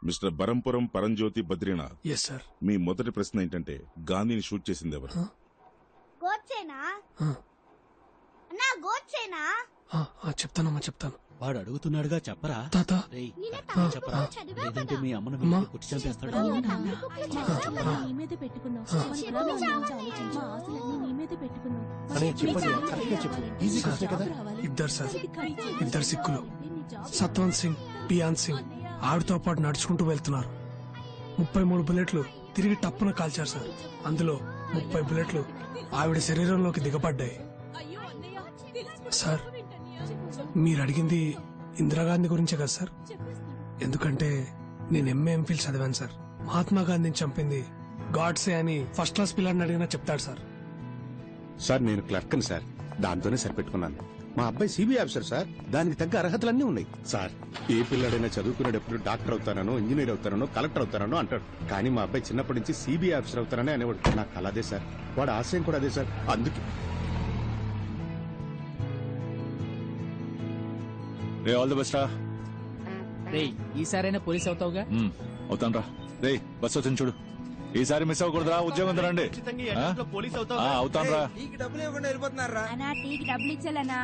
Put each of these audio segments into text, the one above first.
Mister Barampuram Paranjyothi Badrinath. Yes sir. మీ మొదటి ప్రశ్న ఏంటంటే గాంధీని షూట్ చేసింది ఎవరు? గోడ్సేనా? అన్నా గోడ్సేనా? చెప్తానమ్మా చెప్తాను. వాడు అడుగుతున్నాడుగా చెప్పరా. తాత చెప్పరా లేదంటే మీ అమ్మను అమ్మా. కుట్టి చంపేస్తాడు. ఇద్దరు సార్, ఇద్దరు సిక్కులు, సత్వంత్ సింగ్, పియాన్ సింగ్ ఆవిడతో పాటు నడుచుకుంటూ వెళ్తున్నారు. 33 బుల్లెట్లు తిరిగి టప్పున కాల్చారు సార్. అందులో 30 బుల్లెట్లు ఆవిడ శరీరంలోకి దిగబడ్డాయి. సార్ మీరు అడిగింది ఇందిరాగాంధీ గురించే కదా సార్? ఎందుకంటే నేను ఎంఫిల్ చదివాను సార్. మహాత్మా గాంధీని చంపింది గాడ్సే అని ఫస్ట్ క్లాస్ పిల్లాడిని అడిగినా చెప్తాడు సార్. సార్ నేను క్లర్క్ని సార్, దాంతోనే సరిపెట్టుకున్నాను. మా అబ్బాయి సిబిఐ ఆఫీసర్ సార్, దానికి తగ్గ అర్హతలన్నీ ఉన్నాయి సార్. ఏ పిల్లాడైనా చదువుకునేటప్పుడు డాక్టర్ అవుతానో, ఇంజనీర్ అవుతానో, కలెక్టర్ అవుతానో అంటాడు. కానీ మా అబ్బాయి చిన్నప్పటి నుంచి సిబిఐ ఆఫీసర్ అవుతానని అనేవాడు. నాకు కల అదే సార్, వాడు ఆశయం కూడా అదే సార్. అందుకే ఆల్ ది బెస్ట్ రా. రేయ్ ఈసారైనా పోలీస్ అవుతావుగా? అవుతాను రా. రే బస్ వచ్చింది చూడు, ఈసారి మిస్ అవ్వకూడదురా. ఉద్యోగం రండి. అవుతాను రా. డబ్బులు ఇవ్వకుండా వెళ్ళిపోతున్నారా? అన్నా టీకి డబ్బులు ఇచ్చాలన్నా.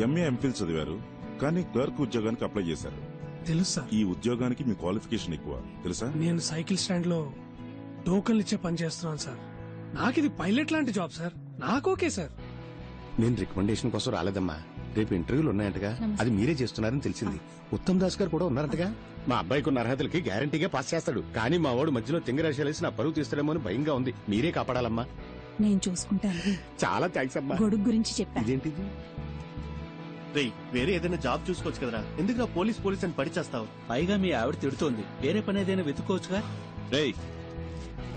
ఎంఏ ఎంఫిల్ చదివారు కానీ క్లర్క్ ఉద్యోగానికి అప్లై చేశారు. తెలుసు సార్. ఈ ఉద్యోగానికి మీ క్వాలిఫికేషన్ ఎక్కువ తెలుసా? నేను సైకిల్ స్టాండ్ లో టోకన్లు ఇచ్చే పని చేస్తున్నాను సార్. నాకు ఇది పైలట్ లాంటి జాబ్ సార్. నాకు ఓకే సార్. నేను రికమెండేషన్ కోసం రాలేదమ్మా. రేపు ఇంటర్వ్యూలు ఉన్నాయంటగా, అది మీరే చేస్తున్నారని తెలిసింది. ఉత్తమ్ దాస్ గారు కూడా ఉన్నారంటగా. మా అబ్బాయికి ఉన్న అర్హతలకి గ్యారంటీగా పాస్ చేస్తాడు. కానీ మా వాడు మధ్యలో తింగరాశేసి నా పరువు తీస్తాడేమో అని భయంగా ఉంది. మీరే కాపాడాలమ్మా. నేను చూసుకుంటాను. చాలా థ్యాంక్స్ అమ్మా. గొడుగు గురించి చెప్పాను. ఇదేంటిది? వేరే ఏదైనా జాబ్ చూసుకోవచ్చు కదరా, ఎందుకు నా పోలీస్ అని పడిచేస్తావు? పైగా మీ ఆవిడ తిడుతోంది, వేరే పని ఏదైనా వెతుక్కోవచ్చుగా. రేయ్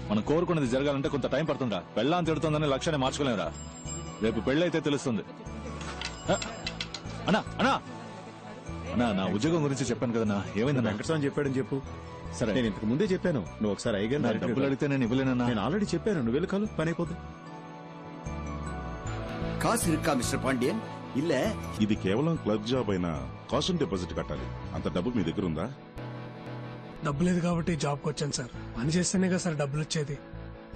మనం కోరుకున్నది జరగాలంటే కొంత టైం పడుతుందా? పెళ్ళాన్ని తిడుతుందని లక్ష్యాన్ని మార్చుకోలేమురా. రేపు పెళ్ళైతే తెలుస్తుంది. అన్నా అన్నా అన్నా నా ఉద్యోగం గురించి చెప్పాను కదన్నా, ఏమైంది? వెంకటస్వామి చెప్పాడని చెప్పు. సరే నేను ఇంతకు ముందే చెప్పాను, నువ్వు ఒకసారి అయ్యగారు నా డబ్బులు అడిగితే నేను ఇవ్వలేనన్నా. నేను ఆల్రెడీ చెప్పాను, నువ్వు వెళ్ళి కాలు పని అయిపోతుంది. కాసు ఇరుక్కా మిస్టర్ పాండ్యన్? இல்ல ఇది కేవలం క్లర్క్ జాబ్ అయినా కాస్ట్ డిపాజిట్ కట్టాలి. అంత డబ్బు మీ దగ్గర ఉందా? డబ్బు లేదు కాబట్టి జాబ్కి వచ్చాను సార్. పని చేస్తేనే కదా సార్ డబ్బులు వచ్చేది.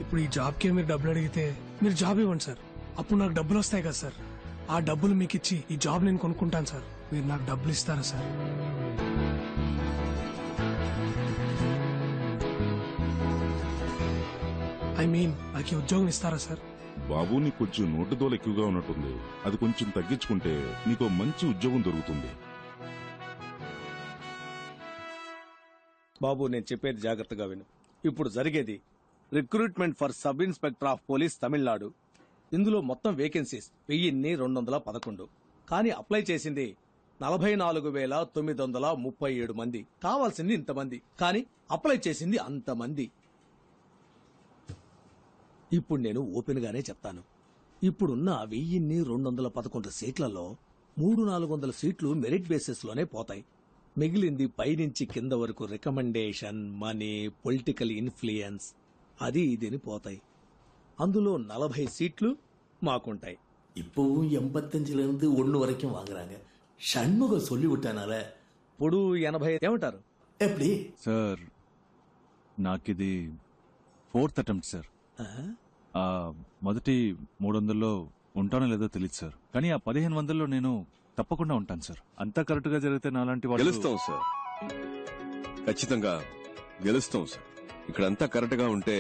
ఇప్పుడు ఈ జాబ్కి మీరు డబ్బులు అడిగితే మీరు జాబ్ ఇవ్వండి సార్. అప్పుడు నాకు డబ్బులు వస్తాయి కదా సార్. ఆ డబ్బులు మీకు ఇచ్చి ఈ జాబ్ నేను కొనుక్కుంటాను సార్. మీరు నాకు డబ్బులు ఇస్తారా సార్? ఐ మీన్ నాకు ఈ ఉద్యోగం ఇస్తారా సార్? బాబు నీకు కొంచెం నోటు దోలు ఎక్కువగా ఉన్నట్టుంది. అది కొంచెం తగ్గించుకుంటే నీకు మంచి ఉద్యోగం దొరుకుతుంది. బాబు నేను చెప్పేది జాగ్రత్తగా విను. ఇప్పుడు జరిగేది recruitment for sub inspector of police Tamil Nadu. ఇందులో మొత్తం వేకెన్సీస్ 1211. కానీ అప్లై చేసింది 44,937 మంది. కావాల్సింది ఇంతమంది, కానీ అప్లై చేసింది అంతమంది. ఇప్పుడు నేను ఓపెన్ గానే చెప్తాను. ఇప్పుడున్న 1211 సీట్లలో 300-400 సీట్లు మెరిట్ బేసిస్ లోనే పోతాయి. మిగిలింది పైనుంచి కింద వరకు రికమెండేషన్, మనీ, పొలిటికల్ ఇన్ఫ్లుయెన్స్ అది ఇదిని పోతాయి. అందులో 40 సీట్లు మాకుంటాయి. இப்பவும் 85 வரைக்கும் வாங்குறாங்க. சண்முகம் சொல்லி விட்டானால ఇప్పుడు 80 ఏమంటారు? எப்படி సార్ నాకిది 4th అటెంప్ట్ సార్. మొదటి 300లో ఉంటానో లేదో తెలియదు సార్. కానీ ఆ 1500లో నేను తప్పకుండా ఉంటాను సార్. అంతా కరెక్ట్ గా జరిగితే నాలాంటి వాళ్ళు గెలుస్తాం సార్, ఖచ్చితంగా గెలుస్తాం సార్. ఇక్కడంతా కరెక్ట్ గా ఉంటే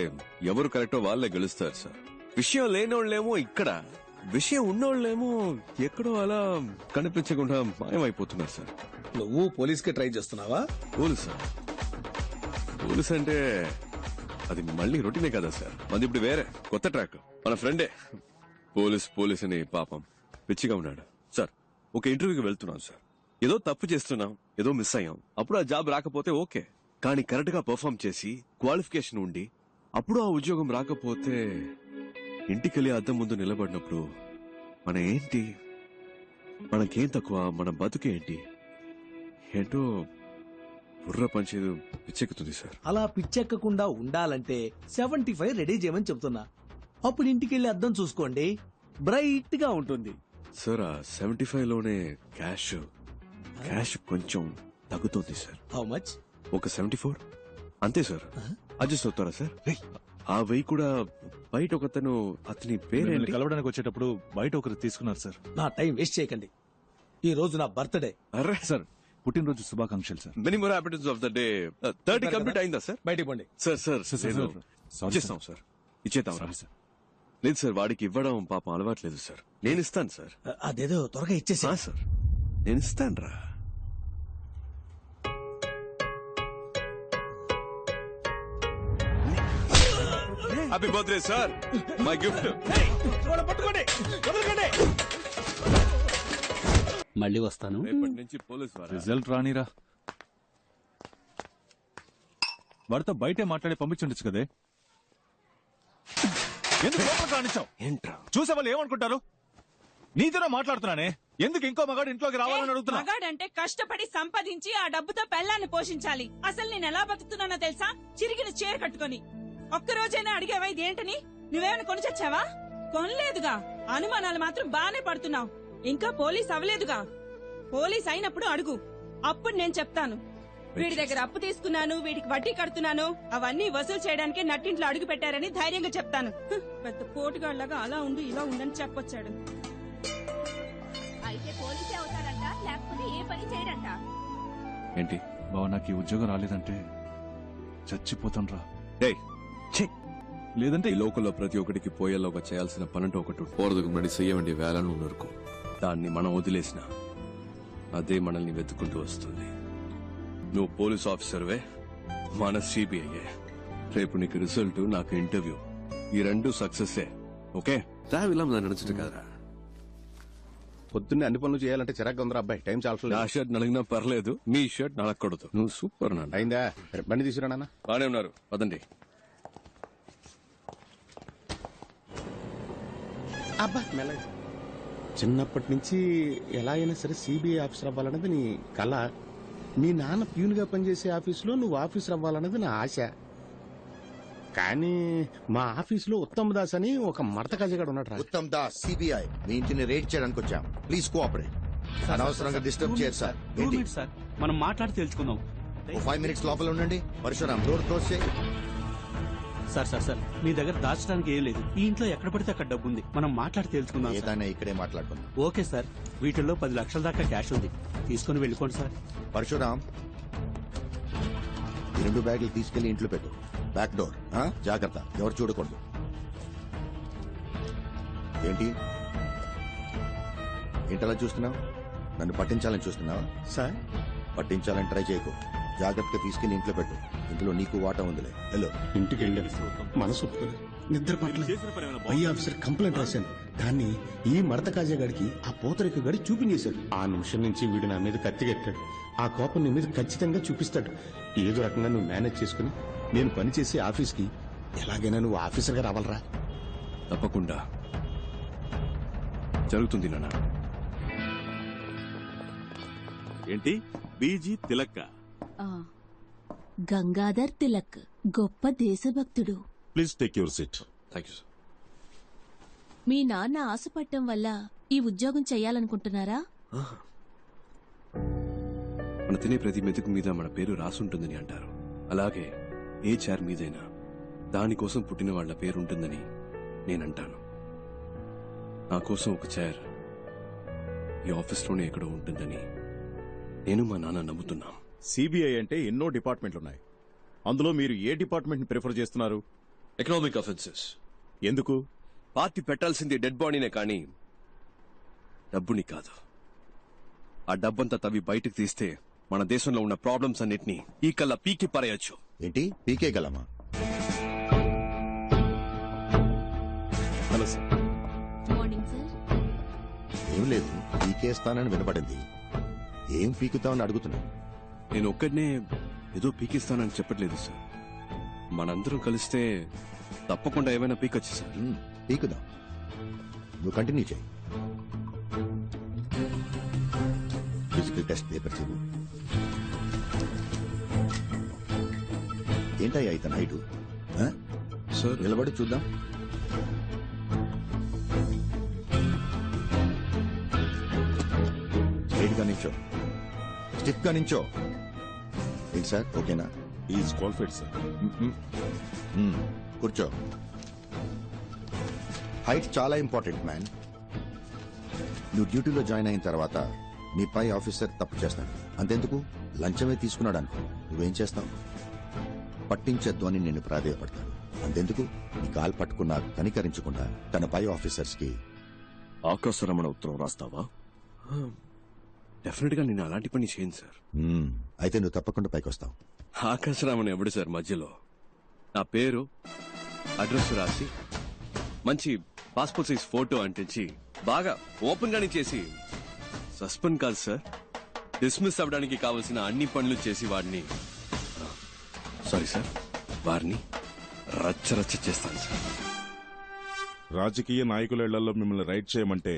ఎవరు కరెక్టో వాళ్ళే గెలుస్తారు సార్. విషయం లేనోళ్ళేమో ఇక్కడ, విషయం ఉన్నోళ్ళేమో ఎక్కడో అలా కనిపించకుండా మాయమైపోతున్నారు సార్. నువ్వు పోలీస్ కి ట్రై చేస్తున్నావా? పోలీస్ సార్, పోలీస్ అంటే అది మళ్ళీ రొటీనే కదా సార్. అది ఇప్పుడు వేరే కొత్త ట్రాక్. మన ఫ్రెండే పోలీస్ అని పాపం పిచ్చిగా ఉన్నాడు సార్. ఒక ఇంటర్వ్యూకి వెళ్తున్నాం సార్, ఏదో తప్పు చేస్తున్నాం, ఏదో మిస్ అయ్యాం. అప్పుడు ఆ జాబ్ రాకపోతే ఓకే, కానీ కరెక్ట్ గా పర్ఫార్మ్ చేసి క్వాలిఫికేషన్ ఉండి అప్పుడు ఆ ఉద్యోగం రాకపోతే ఇంటికెళ్ళి అద్దం ముందు నిలబడినప్పుడు మన ఏంటి, మనకేం తక్కువ, మన బతుకేంటి ఏంటో బుర్ర పంచేది పిచ్చెక్కుతుంది సార్. అలా పిచ్చెక్కకుండా ఉండాలంటే 75 రెడీ చేయమని చెప్తున్నా. అప్పుడు ఇంటికెళ్ళి అద్దం చూసుకోండి, బ్రైట్ గా ఉంటుంది సార్. ఆ 75లోనే క్యాష్, క్యాష్ కొంచెం తగ్గుతుంది సార్. How much? ఒక 74 అంతే సార్. అడ్జస్ట్ అవుతారా సార్? ఆ వెయ్యి కూడా బయట ఒకతను, అతని పేరేంటి? కలవడానికి వచ్చేటప్పుడు బయట ఒకరు తీసుకున్నారు సార్. నా టైం వేస్ట్ చేయకండి. ఈ రోజు నా బర్త్డే. అరే సార్ పుట్టినరోజు శుభాకాంక్షలు sir. Many more happiness of the day. 30 complete అయిందా సార్? బయటికి పోండి. సార్ సార్ లేదు. సారీ ఇచ్చేస్తాం సార్. ఇచ్చేద్దాం రా. సార్. లేదు సార్, వాడికి ఇవ్వడం పాపం అలవాట్లేదు సార్. నేను ఇస్తాను సార్. అదేదో త్వరగా ఇచ్చేసి. సార్ నేను ఇస్తాను రా. Happy birthday sir, my gift. మళ్ళీ వస్తాను. రేపటి నుంచి పోలీస్ వారా? రిజల్ట్ రానిరా. వాడితో బయటే మాట్లాడి పంపించుండొచ్చు కదే. ఎందుకు లోపలికి రానిచ్చావు? ఏంట్రా చూసే వాళ్ళు ఏమనుకుంటారు? నీతోనే మాట్లాడుతున్నానే. ఎందుకు ఇంకో మగాడు ఇంట్లోకి రావాలని అడుగుతున్నా? మగాడంటే కష్టపడి సంపాదించి ఆ డబ్బుతో పెళ్ళాన్ని పోషించాలి. అసలు నేను ఎలా బతుకుతున్నానో తెలుసా? చిరిగిన చీర కట్టుకొని. ఒక్కరోజైనా అడిగేవా ఇదేంటని? నువ్వేమైనా కొని చచ్చావా? కొనలేదుగా. అనుమానాలు మాత్రం బానే పడుతున్నావు. ఇంకా పోలీస్ అవ్వలేదుగా. పోలీస్ అయినప్పుడు అడుగు, అప్పుడు నేను చెప్తాను. వీడి దగ్గర అప్పు తీసుకున్నాను, వీడికి వడ్డీ కడుతున్నాను, అవన్నీ వసూలు చేయడానికే నట్టింట్లో అడుగు పెట్టారని ధైర్యంగా చెప్తాను. పెద్ద పోటుగాళ్లాగా అలా ఉండు ఇలా ఉండని చెప్పొచ్చాడు. అయితే పోలీసే అవుతారంట, లేకపోతే ఏ పని చేయడంట. ఏంటి? బావ నాకు ఈ ఉద్యోగం రాలేదంటే చచ్చిపోతాను రా. ఏయ్, ఛీ! లేదంటే ఈ లోకంలో ప్రతి ఒక్కడికి పోయేలోగా చేయాల్సిన పనంటూ ఒకటి పోరదుకు మడి చెయ్యవండి వేలను నరుకు. దాన్ని మనం వదిలేసిన అదే మనల్ని వెతుక్కుంటూ వస్తుంది. నువ్వు పోలీస్ ఆఫీసర్వే, మన సిబిఐ. రేపు నీకు రిజల్ట్, నాకు ఇంటర్వ్యూ. ఈ రెండు సక్సెస్. ఓకే, రావిలా నడుచుడు కదరా. పొద్దున్నే అన్ని పనులు చేయాలంటే చిరాగ్గా ఉందిరా అబ్బాయి. టైం చాలా నా షర్ట్ నలిగినా పర్లేదు, నీ షర్ట్ నలగకూడదు. నువ్వు సూపర్ నాన్న. అయిందా? బండి తీసుకురా నాన్న. బానే ఉన్నారు, పదండి. అబ్బా మెల్లగా. చిన్నప్పటి నుంచి ఎలా అయినా సరే సిబిఐ ఆఫీసర్ అవ్వాలన్నది నీ కళ. మీ నాన్న ప్యూన్ గా పనిచేసే ఆఫీసులో నువ్వు ఆఫీసర్ అవ్వాలన్నది నా ఆశ. కానీ మా ఆఫీసులో ఉత్తమ్ దాస్ అని ఒక మడత కజగాడు ఉన్నాడు. ఉత్తమ్ దాస్, సిబిఐ. మీ ఇంటిని రేడ్ చేయడానికి వచ్చాం. Please cooperate. అనవసరంగా డిస్టర్బ్ చేయరు సార్. ఏంటి? సార్ మనం మాట్లాడి తెలుసుకుందాం. 5 మినిట్స్ లోపల ఉండండి. పరశురాం, డోర్ క్లోజ్ చేయి. సార్ సార్ సార్ మీ దగ్గర దాచడానికి ఏం లేదు. ఈ ఇంట్లో ఎక్కడ పడితే అక్కడ డబ్బు ఉంది. మనం మాట్లాడి తెలుసుకుందాం సార్. ఏదైనా ఇక్కడే మాట్లాడుకుందాం. Okay sir. వీటిల్లో 10 లక్షల దాకా క్యాష్ ఉంది. తీసుకుని వెళ్ళిపోండి సార్. పరశురాం, ఈ 2 బ్యాగులు తీసుకెళ్లి ఇంట్లో పెట్టు. Back door. జాగ్రత్త, ఎవరు చూడకూడదు. ఏంటి ఏంటలా చూస్తున్నావు? నన్ను పట్టించాలని చూస్తున్నావా? సార్ పట్టించాలని ట్రై చేయకు. జాగ్రత్తగా తీసుకెళ్లి ఇంట్లో పెట్టు. ఇంట్లో నీకు వాటా ఉందిలే. హలో. ఇంటికి వెళ్ళాను, మనసు ఒప్పుకోలేదు, నిద్ర పట్టలేదు. పై ఆఫీసర్ కంప్లైంట్ రాశాను. దాన్ని ఈ మడత కాజాగాడికి ఆ పోతరిక గడి చూపించేశాడు. ఆ నిమిషం నుంచి వీడు నా మీద కత్తిగట్టాడు. ఆ కోపం నీ మీద ఖచ్చితంగా చూపిస్తాడు. ఏదో రకంగా నువ్వు మేనేజ్ చేసుకుని నేను పనిచేసే ఆఫీస్కి ఎలాగైనా నువ్వు ఆఫీసర్గా రావాలరా. తప్పకుండా జరుగుతుంది నాన్న. ఏంటి? బీజీ తిలక్క? గంగాధర్ తిలక్ గొప్ప దేశభక్తుడు. Please take your seat. Thank you sir. మీ నాన్న ఆశపట్టం వల్ల ఈ ఉద్యోగం చెయ్యాలనుకుంటున్నారా? మన తినే ప్రతి మెతుకు మీద మన పేరు రాసుంటుందని అంటారు. అలాగే ఏ చైర్ మీదైనా దానికోసం పుట్టిన వాళ్ల పేరు ఉంటుందని నేనంటాను. నా కోసం ఒక చైర్ ఈ ఆఫీస్లోనే ఎక్కడో ఉంటుందని నేను మా నాన్న నమ్ముతున్నా. సిబిఐ అంటే ఎన్నో డిపార్ట్మెంట్లున్నాయి. అందులో మీరు ఏ డిపార్ట్మెంట్ ని ప్రిఫర్ చేస్తున్నారు? Economic offences. ఎందుకు? పార్టీ పెట్టాల్సింది డెడ్ బాడీనే కానీ డబ్బుని కాదు. ఆ డబ్బంతా తవ్వి బయటకు తీస్తే మన దేశంలో ఉన్న ప్రాబ్లమ్స్ అన్నిటినీ ఈ కల్లా పీకి పారేయొచ్చు. ఏంటి పీకే గలమా? Hello sir. Morning sir. ఏం లేదు, పీకేస్తానని వినపడింది. ఏం పీకుతావని అడుగుతున్నాను. నేను ఒక్కడనే ఏదో పీకిస్తానని చెప్పట్లేదు సార్. మనందరం కలిస్తే తప్పకుండా ఏమైనా పీకొచ్చు సార్. పీకుదాం, నువ్వు కంటిన్యూ చేయి. ఫిజికల్ టెస్ట్ పేపర్ చూడు. ఏంటయ్యా ఇతను హైటు? సార్ నిలబడి చూద్దాం. స్ట్రైట్ గా నిల్చో. స్టిఫ్ గా నించో. ఏంటి సార్, ఓకేనా? Is qualified sir. కూర్చో. హైట్ చాలా ఇంపార్టెంట్ మ్యాన్. నువ్వు డ్యూటీలో జాయిన్ అయిన తర్వాత నీ పై ఆఫీసర్ తప్పు చేస్తాడు. అంతెందుకు, లంచమే తీసుకున్నాడు అనుకో, నువ్వేం చేస్తావు? పట్టించొద్దు అని నేను ప్రాధేయపడతాను. అంతెందుకు, నీ కాలు పట్టుకున్నా కనికరించకుండా తన పై ఆఫీసర్స్ కి ఆకాశరమణ ఉత్తరం రాస్తావా? డెఫినెట్ గా నేను అలాంటి పని చేయను సార్. అయితే నువ్వు తప్పకుండా పైకి వస్తావు. ఆకాశరామన్ ఎవడు సార్ మధ్యలో? నా పేరు, అడ్రస్ రాసి మంచి పాస్పోర్ట్ సైజ్ ఫోటో అంటించి బాగా ఓపెన్ గానే చేసి, సస్పెండ్ కాదు సార్, డిస్మిస్ అవ్వడానికి కావలసిన అన్ని పనులు చేసి వాడిని, సారీ సార్, వారిని రచ్చరచ్చ చేస్తాను సార్. రాజకీయ నాయకుల ఇళ్లలో మిమ్మల్ని రైడ్ చేయమంటే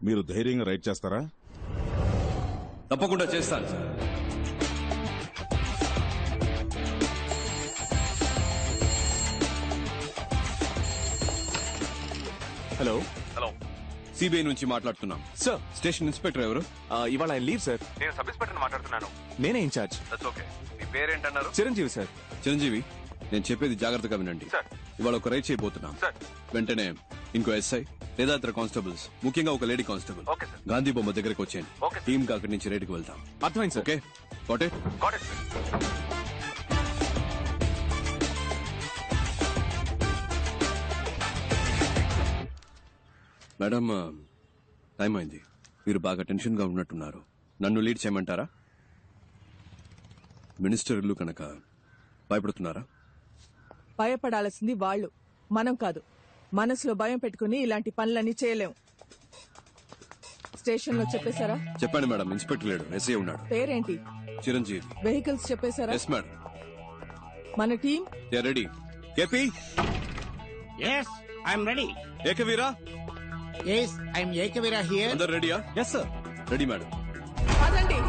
మీరు ధైర్యంగా రైడ్ చేస్తారా? తప్పకుండా చేస్తాను సార్. హలో హలో, సిబిఐ నుంచి మాట్లాడుతున్నాం సార్. స్టేషన్ ఇన్స్పెక్టర్ ఎవరు? ఇవాళ ఆయన లీవ్ సార్. నేను సబ్ ఇన్స్పెక్టర్ మాట్లాడుతున్నాను. నేనే ఇన్ఛార్జ్. ఓకే, మీ పేరేంటన్నారు? చిరంజీవి సార్. చిరంజీవి, నేను చెప్పేది జాగ్రత్తగా వినండి. ఇవాళ ఒక రైడ్ చేయబోతున్నాం. వెంటనే ఇంకో ఎస్ఐ లేదా ఇతర కానిస్టేబుల్స్, ముఖ్యంగా ఒక లేడీ కానిస్టేబుల్ గాంధీ బొమ్మ దగ్గరకు వచ్చేయండి. టీమ్ గా అక్కడి నుంచి రైడ్కి వెళ్తాం. అర్థమైంది sir. Okay, got it? Madam, time అయింది. మీరు బాగా టెన్షన్ గా ఉన్నట్టున్నారు. నన్ను లీడ్ చేయమంటారా? మినిస్టర్ ఇల్లు కనుక భయపడుతున్నారా? భయపడాల్సింది వాళ్ళు, మనం కాదు. మనసులో భయం పెట్టుకుని ఇలాంటి పనులన్నీ చేయలేం. స్టేషన్ లో చెప్పేశారా? చెప్పండి మేడం. ఇన్స్పెక్టర్ లేడు, ఎస్ఐ ఉన్నాడు. పేరేంటి? చిరంజీవి. వెహికల్స్ చెప్పేశారా? Yes madam. మన team ready. KP, yes I'm ready. Ekaveera, yes I'm Ekaveera here. అందరు రెడీయా? Yes sir. Ready madam. పదండి.